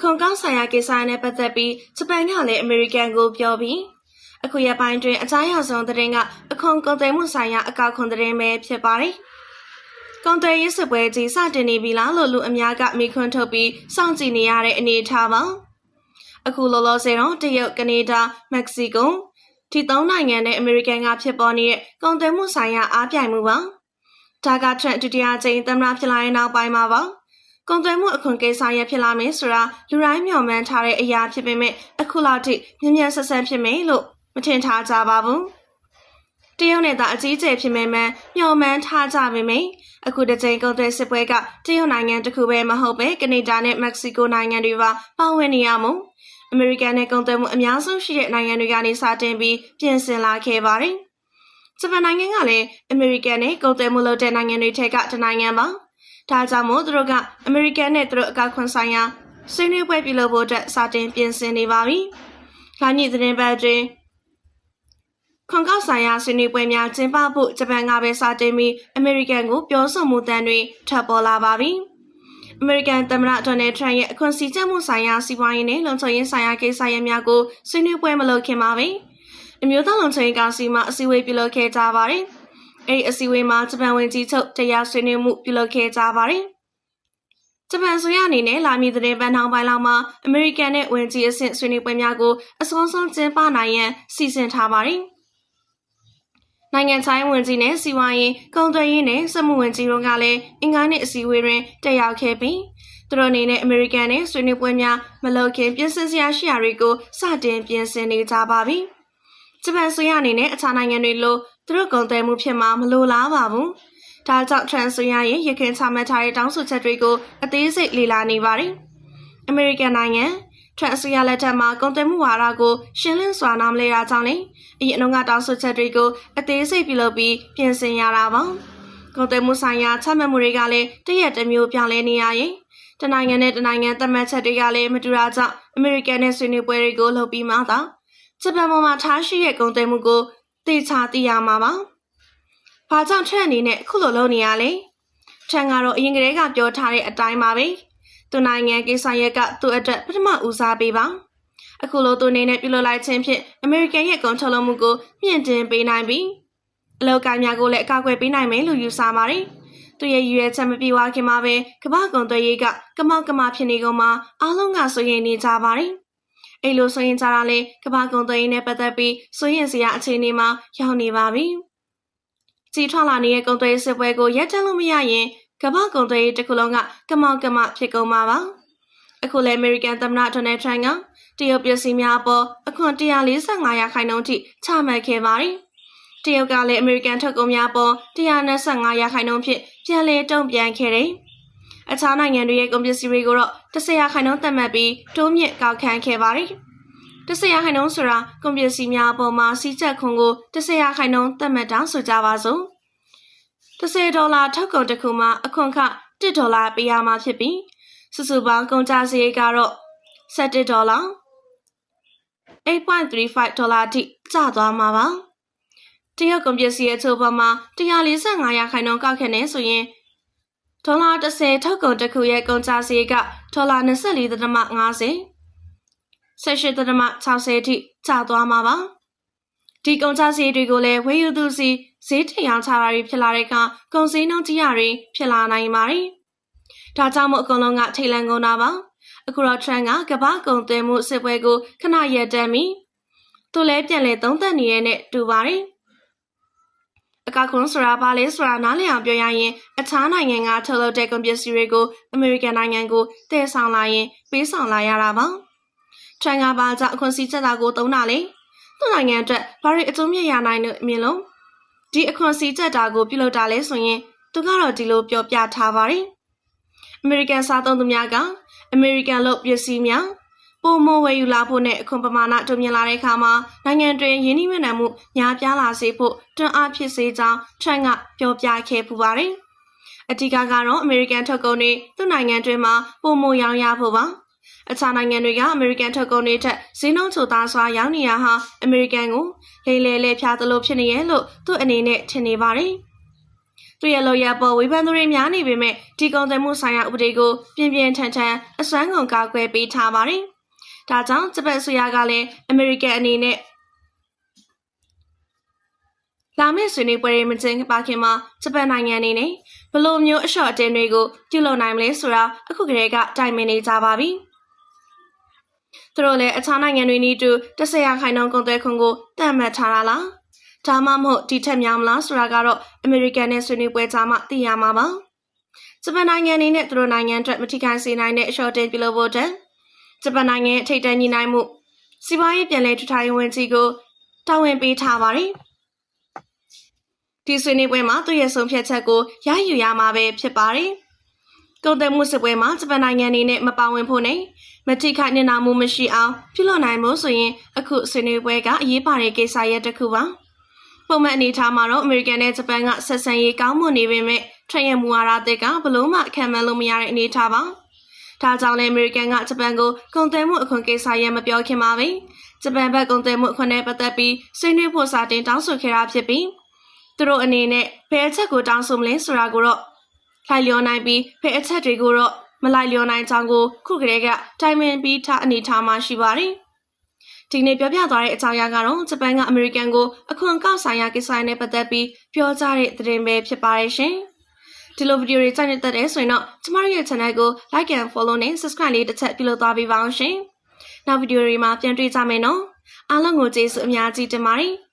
ခွန်ကောက်ဆိုင်ရာကိစ္စနဲ့ပတ်သက်ပြီးဂျပန်ကလည်းအမေရိကန်ကိုပြောပြီးအခုရပိုင်းတွင်အကြားရဆုံးသတင်းကအခွန်ကုန်သွယ်မှုဆိုင်ရာအကောက်ခွန်သတင်းပဲဖြစ်ပါတယ်။ကုန်သွယ်ရေးစစ်ပွဲကြီးစတင်နေပြီလားလို့လူအများကမိခွန်းထုတ်ပြီးစောင့်ကြည့်နေရတဲ့အနေအထားပါ။အခုလောလောဆယ်တော့တရုတ်၊ကနေဒါ၊မက္ကဆီကိုဒီ၃နိုင်ငံနဲ့အမေရိကန်ကဖြစ်ပေါ်နေတဲ့ကုန်သွယ်မှုဆိုင်ရာအားပြိုင်မှုပါ။ဒါကထရန့်ဒုတိယကြိမ်သမ္မတဖြစ်လာတဲ့နောက်ပိုင်းမှာပါ။ကုန်သွယ်မှုအခွန်ကိစ္စရဖြစ်လာမယ်ဆိုတာလူတိုင်းမျှော်မှန်းထားတဲ့အရာဖြစ်ပေမဲ့အခုလောက်ထိမြင်မြန်ဆက်ဆက်ဖြစ်မယ်လို့မထင်ထားကြပါဘူး။တရုတ်နဲ့သာအကြီးကျယ်ဖြစ်မယ်မှမျှော်မှန်းထားကြပေမဲ့အခုတစ်ချိန်ကုန်သွယ်စစ်ပွဲကတရုတ်နိုင်ငံတစ်ခုပဲမဟုတ်ပဲကနေဒါနဲ့မက္ကဆီကိုနိုင်ငံတွေပါပါဝင်နေရမို့အမေရိကန်နဲ့ကုန်သွယ်မှုအများဆုံးရှိတဲ့နိုင်ငံတွေကနေစတင်ပြီးပြင်ဆင်လာခဲ့ပါတယ်။ဂျပန်နိုင်ငံကလည်းအမေရိကန်နဲ့ကုန်သွယ်မှုလုပ်တဲ့နိုင်ငံတွေထက်ကတစ်နိုင်ငံပါ။ဒါကြောင့်မို့သူတို့ကအမေရိကန်နဲ့သူတို့အကောက်ခွန်ဆိုင်ရာဆွေးနွေးပွဲပြုလုပ်ဖို့အတွက်စတင်ပြင်ဆင်နေပါပြီ။လာမည့်သတင်းပတ်တွင်ခွန်ကောက်ဆိုင်ရာဆွေးနွေးပွဲများကျင်းပဖို့ဂျပန်ကပဲစတင်ပြီးအမေရိကန်ကိုပြောဆိုမှုတန်တွေထွက်ပေါ်လာပါပြီ။အမေရိကန်သမ္မတဒေါ်နယ်ထရန့်ရဲ့အခွန်စည်းကြပ်မှုဆိုင်ရာစီးပွားရေးနဲ့လုံခြုံရေးဆိုင်ရာကိစ္စရပ်များကိုဆွေးနွေးပွဲမလုပ်ခင်ပါပဲ။အမျိုးသားလုံခြုံရေးကောင်စီမှအစည်းအဝေးပြုလုပ်ခဲ့ကြပါတယ်။အဲဒီအစည်းအဝေးမှာဂျပန်ဝန်ကြီးချုပ်တရားဆွေးနွေးမှုပြုလုပ်ခဲ့ကြပါတယ်။ဂျပန်ဆိုရအနေနဲ့လာမည့်သတင်းပတ်နှောင်းပိုင်းလောက်မှာအမေရိကန်နဲ့ဝန်ကြီးအဆင့်ဆွေးနွေးပွဲများကိုအစောဆုံးကျင်းပနိုင်ရန်စီစဉ်ထားပါတယ်။နိုင်ငံခြားရေးဝန်ကြီးနဲ့စီးပွားရေးကုန်သွယ်ရေးနဲ့စက်မှုဝန်ကြီးတို့ကလည်းအင်္ဂါနေ့အစည်းအဝေးတွင်တက်ရောက်ခဲ့ပြီးသူတို့အနေနဲ့အမေရိကန်နဲ့ဆွေးနွေးပွဲများမလုပ်ခင်ပြင်ဆင်စရာရှိရာတွေကိုစတင်ပြင်ဆင်နေကြပါပြီ။ဂျပန်ဆိုရအနေနဲ့အခြားနိုင်ငံတွေလိုသူတို့ကုန်သွယ်မှုဖြစ်မှာမလိုလားပါဘူး။ဒါကြောင့်ထရန့်ဆိုရရဲ့ရခိုင်ချမှတ်ထားတဲ့တောင်းဆိုချက်တွေကိုအသေးစိတ်လေ့လာနေပါတယ်။အမေရိကန်နိုင်ငံထရန့်ဆိုရလက်ထက်မှာကုန်သွယ်မှုဝါဒကိုရှင်းလင်းစွာနားမလည်တာကြောင့်လေအရင်ကတောင်းဆိုချက်တွေကိုအသေးစိတ်ပြုလုပ်ပြီးပြင်ဆင်ရတာပါ။ကုန်သွယ်မှုဆိုင်ရာချမှတ်မှုတွေကလည်းတရက်တစ်မျိုးပြောင်းလဲနေရရင်တနိုင်ငံနဲ့တနိုင်ငံသတ်မှတ်ချက်တွေကလည်းမတူတာကြောင့်အမေရိကန်နဲ့ဆွေးနွေးပွဲတွေကိုလုပ်ပြီးမှသာဂျပန်ပေါ်မှာထားရှိတဲ့ကုန်သွယ်မှုကိုသိချသိရမှာပါ။ဘာကြောင့်ထရန့်အနေနဲ့အခုလိုလုပ်နေရလဲ။ထရန့်ကတော့အရင်ကတည်းကပြောထားတဲ့အတိုင်းပါပဲ။သူနိုင်ငံကိစ္စရက်ကသူ့အတွက်ပထမဦးစားပေးပါ။အခုလိုသူအနေနဲ့ပြုလုပ်လိုက်ခြင်းဖြင့်အမေရိကန်ရဲ့ကုန်ထုတ်လုပ်မှုကိုမြင့်တင်ပေးနိုင်ပြီးအလုပ်ကိုင်များကိုလည်းအကာအကွယ်ပေးနိုင်မယ်လို့ယူဆပါတယ်။သူရဲ့ရည်ရွယ်ချက်မပြေဝခင်မှာပဲကမ္ဘာကုန်သွယ်ရေးကကမောက်ကမဖြစ်နေကုန်မှာအားလုံးကစိုးရိမ်နေကြပါတယ်။အဲ့လိုစိုးရိမ်ကြတာလေကမ္ဘာကုန်သွယ်ရေးနဲ့ပတ်သက်ပြီးစိုးရိမ်စရာအခြေအနေမှာရောက်နေပါပြီ။ကြီးထွားလာနေတဲ့ကုန်သွယ်ရေးစစ်ပွဲကိုရပ်တန့်လို့မရရင်ကမ္ဘာကုန်သွယ်ရေးတစ်ခုလုံးကကမောက်ကမဖြစ်ကုန်မှာပါ။အခုလည်းအမေရိကန်သမ္မတဒေါ်နယ်ထရန့်ကတရုတ်ပစ္စည်းများအပေါ်အခွန်145%ထိချမှတ်ခဲ့ပါတယ်။တရုတ်ကလည်းအမေရိကန်ထုတ်ကုန်များအပေါ်125%ဖြင့်ပြန်လည်တုံ့ပြန်ခဲ့တယ်။အခြားနိုင်ငံတွေရဲ့ကုန်ပစ္စည်းတွေကိုတော့10%သတ်မှတ်ပြီးတိုးမြင့်ကောက်ခံခဲ့ပါတယ်။10%ဆိုတာကုန်ပစ္စည်းများအပေါ်မှာစီးကျက်ခွန်ကို10%သတ်မှတ်တာဆိုကြပါစို့။$10ထုတ်ကုန်တစ်ခုမှာအခွန်ခ$1ပေးရမှာဖြစ်ပြီးစုစုပေါင်းကုန်ကျစရိတ်ကတော့$17 $8.35 အထိကျသွားမှာပါ။တရုတ်ကုန်ပစ္စည်းအချို့ပေါ်မှာ145%ကောက်ခံနေဆိုရင်$10ထုတ်ကုန်တစ်ခုရဲ့ကုန်ကျစရိတ်က$24.50 18.60 အထိကျသွားမှာပါ။ဒီကုန်ကျစရိတ်တွေကိုလည်းဝယ်ယူသူစီဈေးထရောင်းချတာတွေဖြစ်လာတဲ့အခါကုန်စည်နှုန်းကြီးရတွေဖြစ်လာနိုင်ပါတယ်။ဒါကြောင့်မို့အကုန်လုံးကထိတ်လန့်ကုန်တာပါ။အခုတော့ထရန့်ကကမ္ဘာကုန်သွယ်မှုစစ်ပွဲကိုခဏရပ်တန့်ပြီးသူလည်းပြန်လည်သုံးသပ်နေရတဲ့တူပါတယ်။အကောက်ခွန်ဆိုတာဘာလဲဆိုတာနားလည်အောင်ပြောရရင်အခြားနိုင်ငံကထုတ်လုပ်တဲ့ကုန်ပစ္စည်းတွေကိုအမေရိကန်နိုင်ငံကိုတည်ဆောင်လာရင်ပေးဆောင်လာရတာပါ။ထရန့်ကဘာကြောင့်အခွန်စည်းချက်တာကိုသုံးတာလဲ။သူ့နိုင်ငံအတွက်ဘာတွေအကျိုးမြတ်ရနိုင်လို့မြင်လို့ဒီအခွန်စည်းချက်တာကိုပြုလုပ်တာလဲဆိုရင်သူကတော့ဒီလိုပြောပြထားပါတယ်။အမေရိကန်စားသုံးသူများကအမေရိကန်လုပ်ပစ္စည်းများပိုမိုဝယ်ယူလာဖို့နဲ့အခွန်ပမာဏတိုးမြင့်လာတဲ့အခါမှာနိုင်ငံတွင်ယင်းနှိမ့်မြတ်မှုများပြားလာစေဖို့တွန်းအားဖြစ်စေကြောင်းထရန့်ကပြောပြခဲ့ပူပါတယ်။အဓိကကတော့အမေရိကန်ထုတ်ကုန်တွေသူ့နိုင်ငံတွင်မှာပိုမိုရောင်းရဖို့ပါ။အခြားနိုင်ငံတွေကအမေရိကန်ထုတ်ကုန်တွေထက်ဈေးနှုန်းချိုသားစွာရောင်းနေရဟာအမေရိကန်ကိုလေဖြာသလိုဖြစ်နေရဲ့လို့သူ့အနေနဲ့ထင်နေပါတယ်။ သူရဲ့လိုရပေါ်ဝေဖန်သူတွေများနေပေမဲ့ဒီကုန်သွယ်မှုဆိုင်ရာဥပဒေကိုပြင်းပြင်းထန်ထန်အစွမ်းကုန်ကာကွယ်ပေးထားပါတယ်။ဒါကြောင့်ဂျပန်အစိုးရကလည်းအမေရိကန်အနေနဲ့လာမယ့်ဆွေးနွေးပွဲတွေမကျင်းပခင်မှာဂျပန်နိုင်ငံအနေနဲ့ဘယ်လိုမျိုးအလျှော့အတင်းတွေကိုပြုလုပ်နိုင်မလဲဆိုတာအခုကတည်းကတိုင်ပင်နေကြပါပြီ။သူတို့လည်းအခြားနိုင်ငံတွေနည်းတူ10%ကုန်သွယ်ခွန်ကိုတတ်မှတ်ထားတာလား။ဒါမှမဟုတ်ဒီထက်များမလားဆိုတာကတော့အမေရိကန်နဲ့ဆွေးနွေးပွဲကြားမှာသိရမှာပါ။ဂျပန်နိုင်ငံအနေနဲ့သူတို့နိုင်ငံအတွက်မထိခိုက်စေနိုင်တဲ့အလျှော့အတင်းပြုလုပ်ဖို့တဲ့ဂျပန်နိုင်ငံထိပ်တန်းညီနိုင်မှုစီးပွားရေးပြန်လည်ထူထောင်ရေးဝန်ကြီးကိုတာဝန်ပေးထားပါတယ်။ဒီဆွေးနွေးပွဲမှာသူရဲ့ဆုံးဖြတ်ချက်ကိုရယူရမှာပဲဖြစ်ပါတယ်။ကုန်သွယ်မှုစစ်ပွဲမှာဂျပန်နိုင်ငံအနေနဲ့မပါဝင်ဖို့နဲ့မထိခိုက်နစ်နာမှုမရှိအောင်ပြုလုပ်နိုင်ဖို့ဆိုရင်အခုဆွေးနွေးပွဲကအရေးပါတဲ့ကိစ္စရပ်တစ်ခုပါ။ပုံမှန်အနေထားမှာတော့အမေရိကန်နဲ့ဂျပန်ကဆက်ဆံရေးကောင်းမွန်နေပေမဲ့ထွက်ရမူဝါဒအသစ်ကဘလို့မှခံမှန်းလို့မရတဲ့အနေထားပါ။ဒါကြောင့်လည်းအမေရိကန်ကဂျပန်ကိုကုန်သွယ်မှုအခွန်ကိစ္စရပ်မပြောခင်မှာပဲဂျပန်ဘက်ကုန်သွယ်မှုအခွန်နဲ့ပတ်သက်ပြီးဆွေးနွေးဖို့စတင်တောင်းဆိုခဲ့တာဖြစ်ပြီးသူတို့အနေနဲ့ဘယ်အချက်ကိုတောင်းဆိုမလဲဆိုတာကိုတော့လိုက်လျောနိုင်ပြီးဘယ်အချက်တွေကိုတော့မလိုက်လျောနိုင်ကြောင်းကိုခုကတည်းကတိုင်ပင်ပြီးထားအနေထားမှရှိပါတယ်။ဒီနေ့ပြောပြသွားတဲ့အကြောင်းအရာကတော့ဂျပန်ကအမေရိကန်ကိုအခွန်ကောက်ဆိုင်ရာကိစ္စနဲ့ပတ်သက်ပြီးပြောကြားတဲ့သတင်းပဲဖြစ်ပါတယ်ရှင်။ဒီလိုဗီဒီယိုတွေကြိုက်နေတဲ့ဆိုရင်တော့ကျမတို့ရဲ့ channel ကို like and follow နဲ့ subscribe လေးတစ်ချက်ပြုလုပ်သွားပေးပါအောင်ရှင်။နောက်ဗီဒီယိုတွေမှာပြန်တွေ့ကြမယ်နော်။အားလုံးကိုကျေးဇူးအများကြီးတင်ပါတယ်။